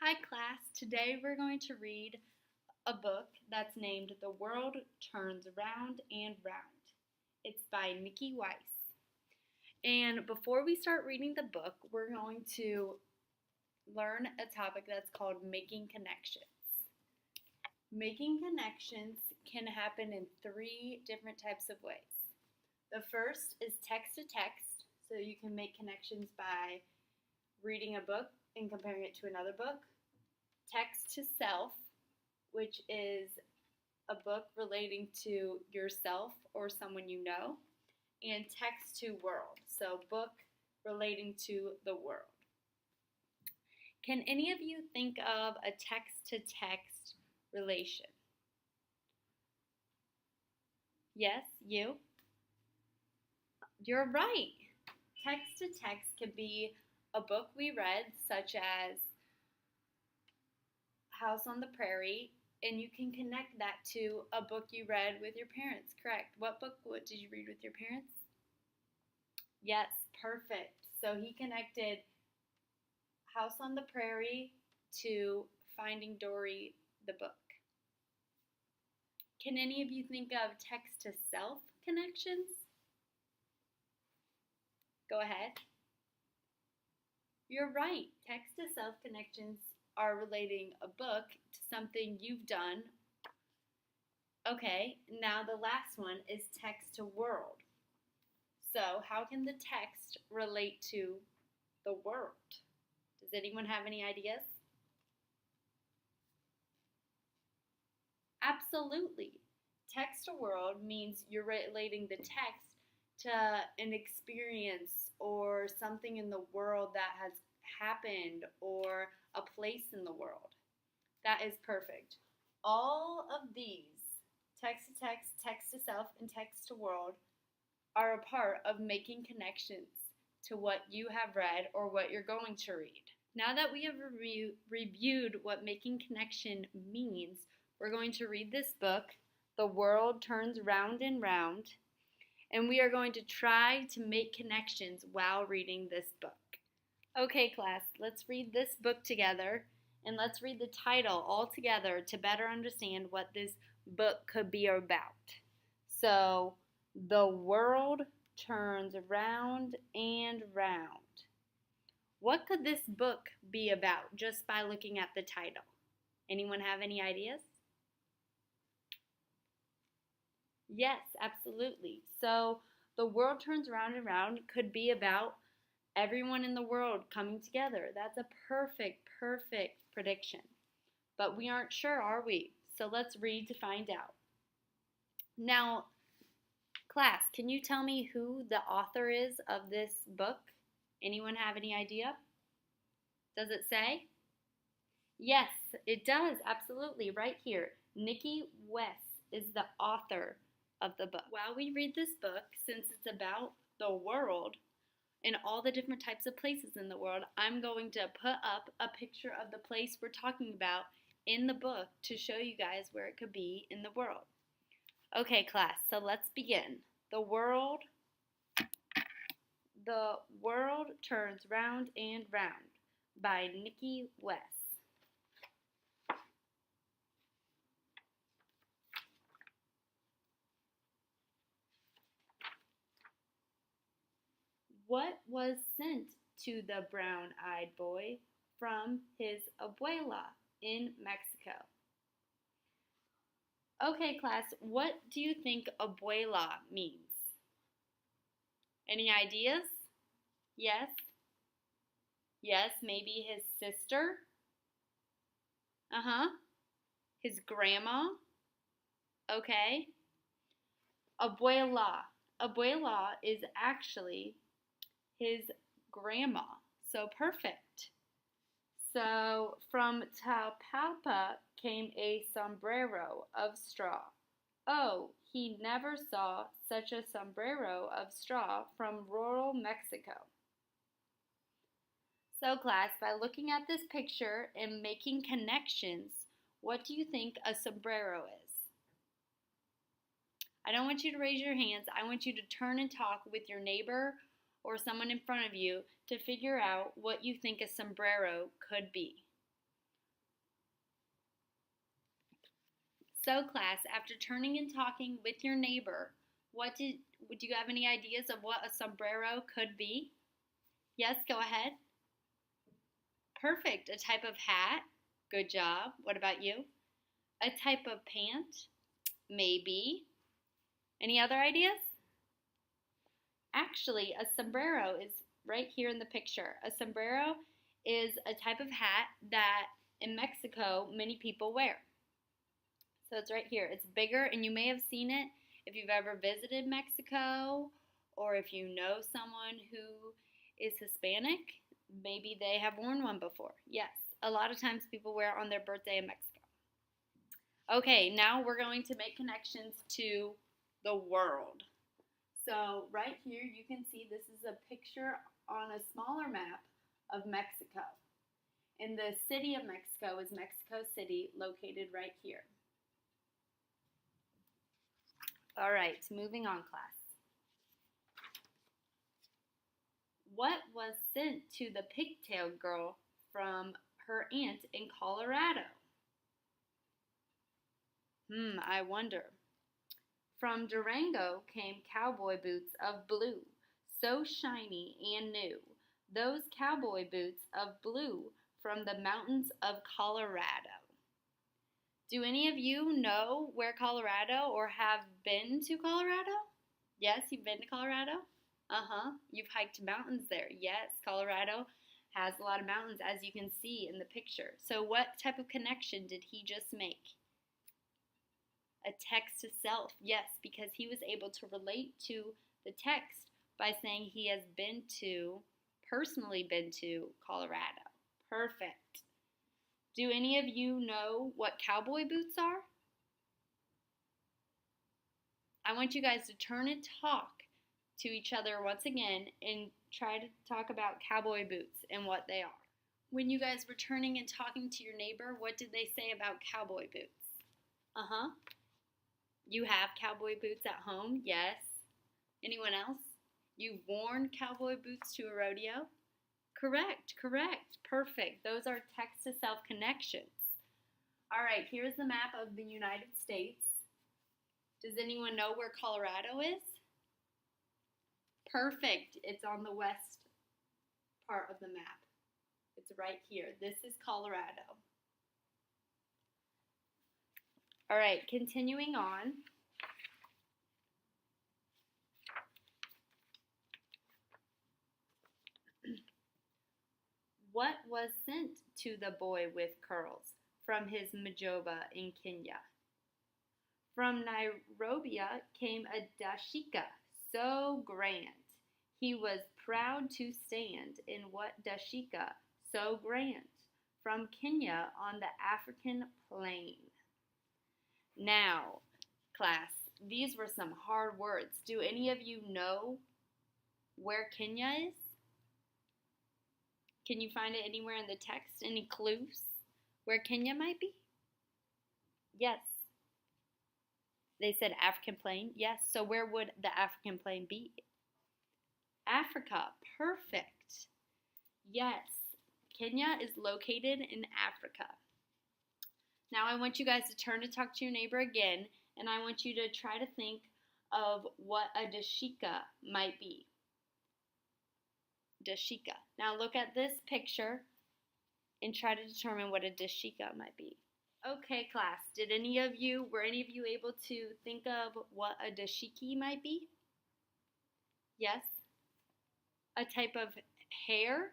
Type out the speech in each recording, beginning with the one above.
Hi class, today we're going to read a book that's named The World Turns Round and Round. It's by Nikki Weiss. And before we start reading the book, we're going to learn a topic that's called making connections. Making connections can happen in three different types of ways. The first is text to text, so you can make connections by reading a book and comparing it to another book. Text to self, which is a book relating to yourself or someone you know. And text to world, so book relating to the world. Can any of you think of a text to text relation? Yes, you? You're right. Text to text could be a book we read, such as House on the Prairie, and you can connect that to a book you read with your parents, correct? What did you read with your parents? Yes, perfect. So he connected House on the Prairie to Finding Dory, the book. Can any of you think of text to self connections? Go ahead. You're right. Text to self connections are relating a book to something you've done. Okay, now the last one is text to world. So how can the text relate to the world? Does anyone have any ideas? Absolutely. Text to world means you're relating the text to an experience or something in the world that has happened or a place in the world. That is perfect. All of these, text to text, text to self, and text to world, are a part of making connections to what you have read or what you're going to read. Now that we have reviewed what making connection means, we're going to read this book, The World Turns Round and Round, and we are going to try to make connections while reading this book. Okay, class, let's read this book together, and let's read the title all together to better understand what this book could be about. So, The World Turns Round and Round. What could this book be about just by looking at the title? Anyone have any ideas? Yes, absolutely. So, The World Turns Round and Round could be about everyone in the world coming together. That's a perfect prediction. But we aren't sure, are we? So let's read to find out. Now, class, can you tell me who the author is of this book? Anyone have any idea? Does it say? Yes, it does, absolutely, right here. Nikki Weiss is the author of the book. While we read this book, since it's about the world and all the different types of places in the world, I'm going to put up a picture of the place we're talking about in the book to show you guys where it could be in the world. Okay, class, so let's begin. The world turns round and round by Nikki Weiss. What was sent to the brown-eyed boy from his abuela in Mexico? Okay, class, what do you think abuela means? Any ideas? Yes? Yes, maybe his sister? Uh-huh. His grandma? Okay. Abuela. Abuela is actually his grandma. So perfect. So from Tapalpa came a sombrero of straw. Oh, he never saw such a sombrero of straw from rural Mexico. So class, by looking at this picture and making connections, what do you think a sombrero is? I don't want you to raise your hands. I want you to turn and talk with your neighbor or someone in front of you to figure out what you think a sombrero could be. So class, after turning and talking with your neighbor, would you have any ideas of what a sombrero could be? Yes, go ahead. Perfect. A type of hat. Good job. What about you? A type of pant? Maybe. Any other ideas? Actually, a sombrero is right here in the picture. A sombrero is a type of hat that in Mexico many people wear. So it's right here. It's bigger, and you may have seen it if you've ever visited Mexico or if you know someone who is Hispanic. Maybe they have worn one before. Yes, a lot of times people wear it on their birthday in Mexico. Okay, now we're going to make connections to the world. So right here you can see this is a picture on a smaller map of Mexico. And the city of Mexico is Mexico City, located right here. All right, moving on, class. What was sent to the pigtailed girl from her aunt in Colorado? I wonder. From Durango came cowboy boots of blue, so shiny and new. Those cowboy boots of blue from the mountains of Colorado. Do any of you know where Colorado or have been to Colorado? Yes, you've been to Colorado? You've hiked mountains there. Yes, Colorado has a lot of mountains, as you can see in the picture. So what type of connection did he just make? A text to self. Yes, because he was able to relate to the text by saying he has personally been to Colorado. Perfect. Do any of you know what cowboy boots are? I want you guys to turn and talk to each other once again and try to talk about cowboy boots and what they are. When you guys were turning and talking to your neighbor, what did they say about cowboy boots? You have cowboy boots at home? Yes. Anyone else? You've worn cowboy boots to a rodeo? Correct. Perfect. Those are text-to-self connections. All right, here's the map of the United States. Does anyone know where Colorado is? Perfect. It's on the west part of the map. It's right here. This is Colorado. All right, continuing on. What was sent to the boy with curls from his Majoba in Kenya? From Nairobi came a dashika, so grand. He was proud to stand in what dashika, so grand, from Kenya on the African plain. Now, class, these were some hard words. Do any of you know where Kenya is? Can you find it anywhere in the text? Any clues where Kenya might be? Yes. They said African plain. Yes. So where would the African plain be? Africa. Perfect. Yes. Kenya is located in Africa. Now I want you guys to turn to talk to your neighbor again, and I want you to try to think of what a dashika might be. Dashika. Now look at this picture and try to determine what a dashika might be. Okay, class, were any of you able to think of what a dashiki might be? Yes? A type of hair?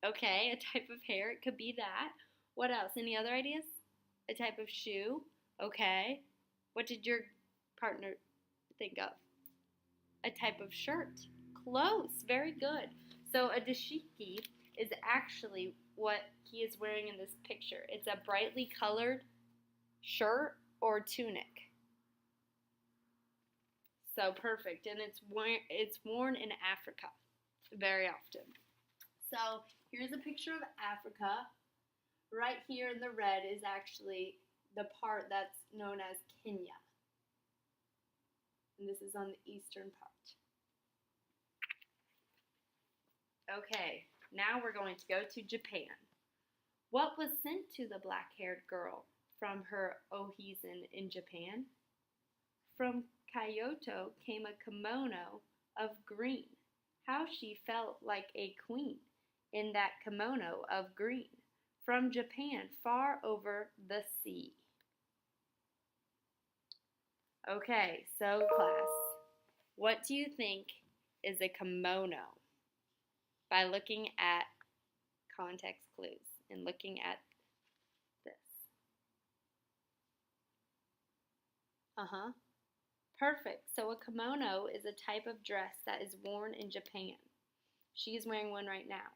Okay, a type of hair, it could be that. What else? Any other ideas? A type of shoe? Okay. What did your partner think of? A type of shirt? Close, very good. So a dashiki is actually what he is wearing in this picture. It's a brightly colored shirt or tunic. So perfect, and it's worn in Africa very often. So here's a picture of Africa. Right here in the red is actually the part that's known as Kenya. And this is on the eastern part. Okay, now we're going to go to Japan. What was sent to the black-haired girl from her ohizen in Japan. From Kyoto came a kimono of green. How she felt like a queen in that kimono of green. From Japan, far over the sea. Okay, so class, what do you think is a kimono? By looking at context clues and looking at this. Perfect. So a kimono is a type of dress that is worn in Japan. She is wearing one right now.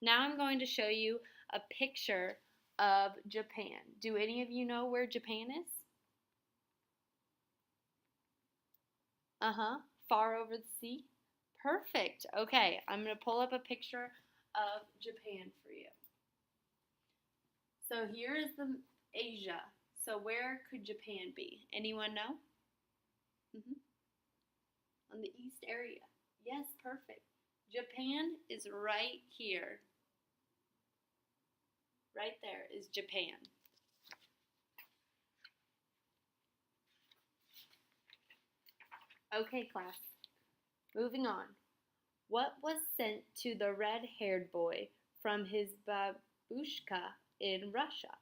Now I'm going to show you a picture of Japan. Do any of you know where Japan is? Far over the sea? Perfect. Okay, I'm going to pull up a picture of Japan for you. So here is the Asia. So where could Japan be? Anyone know? On the east area. Yes, perfect. Japan is right here. Right there is Japan. Okay, class. Moving on. What was sent to the red-haired boy from his babushka in Russia?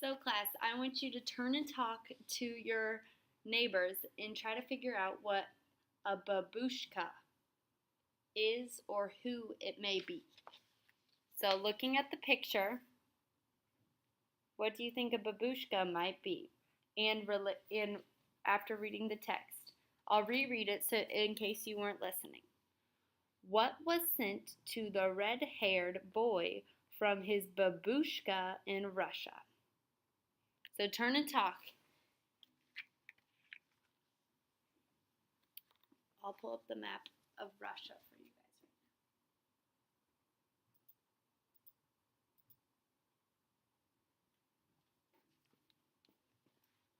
So, class, I want you to turn and talk to your neighbors and try to figure out what a babushka is or who it may be. So, looking at the picture, what do you think a babushka might be? And after reading the text, I'll reread it so in case you weren't listening. What was sent to the red-haired boy from his babushka in Russia? So turn and talk. I'll pull up the map of Russia for you guys right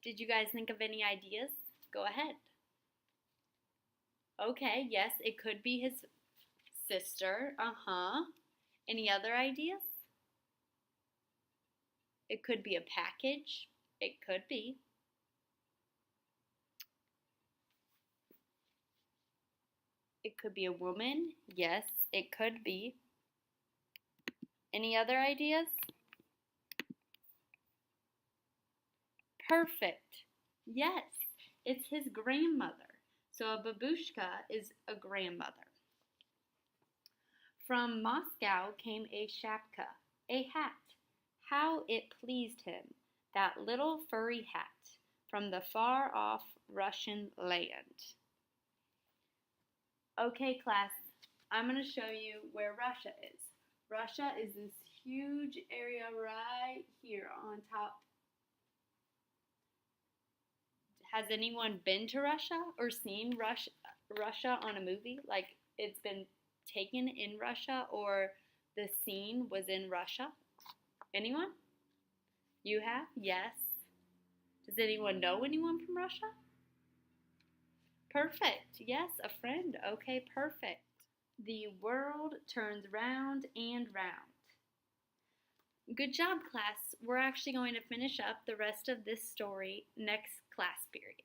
now. Did you guys think of any ideas? Go ahead. Okay, yes, it could be his sister. Any other ideas? It could be a package. It could be. It could be a woman. Yes, it could be. Any other ideas? Perfect. Yes, it's his grandmother. So a babushka is a grandmother. From Moscow came a shapka, a hat. How it pleased him, that little furry hat, from the far-off Russian land. Okay, class, I'm going to show you where Russia is. Russia is this huge area right here on top. Has anyone been to Russia or seen Russia on a movie? Like it's been taken in Russia or the scene was in Russia? Anyone? You have? Yes. Does anyone know anyone from Russia? Perfect. Yes, a friend. Okay, perfect. The world turns round and round. Good job, class. We're actually going to finish up the rest of this story next class period.